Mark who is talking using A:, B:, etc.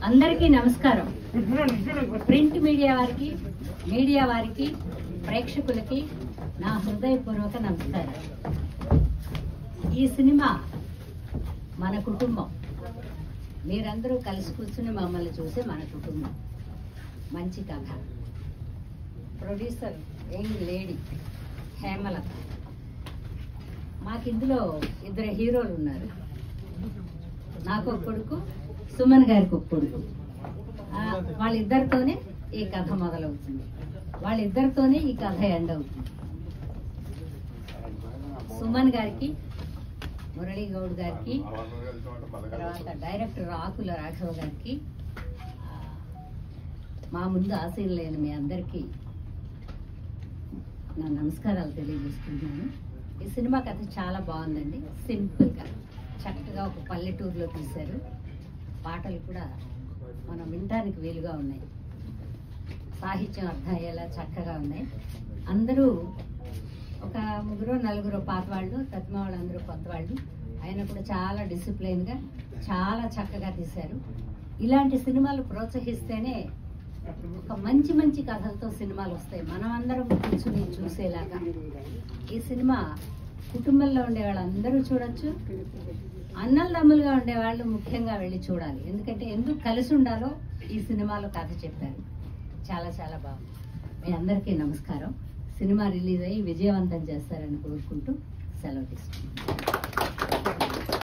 A: అందరికీ నమస్కారం. Print media వారికి ప్రేక్షకులకి నా హృదయపూర్వక నమస్కారం. ఈ సినిమా మన కుటుంబం. మీరందరూ కలిసి కూర్చుని మమ్మల్ని చూసే మన కుటుంబం. మంచి కథ. Producer young lady Hemalatha. మాకు ఇందులో 2 హీరోలు ఉన్నారు. నాకు ఒక కొడుకు, సుమన్ గారికి ఒక కొడుకు. వాళ్ళిద్దరితోనే ఈ కథ మొదలవుతుంది, వాళ్ళిద్దరితోనే ఈ కథ ఎండ్ అవుతుంది. సుమన్ గారికి, మురళీ గౌడ్ గారికి, తర్వాత డైరెక్టర్ ఆకుల రాఘవ గారికి, మా ముందు ఆశయం లేని మీ అందరికీ నా నమస్కారాలు తెలియజేసుకుంటున్నాను. ఈ సినిమా కథ చాలా బాగుందండి. సింపుల్గా చక్కగా ఒక పల్లెటూరులో తీశారు. పాటలు కూడా మనం వినడానికి వీలుగా ఉన్నాయి. సాహిత్యం అర్థం అయ్యేలా చక్కగా ఉన్నాయి. అందరూ ఒక 3-4 పాత వాళ్ళు, తత్మ వాళ్ళందరూ కొత్త వాళ్ళు. ఆయన కూడా చాలా డిసిప్లైన్గా చాలా చక్కగా తీశారు. ఇలాంటి సినిమాలు ప్రోత్సహిస్తేనే ఒక మంచి మంచి కథలతో సినిమాలు వస్తాయి, మనం అందరం కూర్చుని చూసేలాగా. ఈ సినిమా కుటుంబంలో ఉండే వాళ్ళందరూ చూడొచ్చు. అన్నదమ్ములుగా ఉండేవాళ్ళు ముఖ్యంగా వెళ్ళి చూడాలి. ఎందుకంటే ఎందుకు కలిసి ఉండాలో ఈ సినిమాలో కథ చెప్పారు. చాలా చాలా బాగుంది. మీ అందరికీ నమస్కారం. సినిమా రిలీజ్ అయ్యి విజయవంతం చేస్తారని కోరుకుంటూ సెలవు తీసుకుంటాను.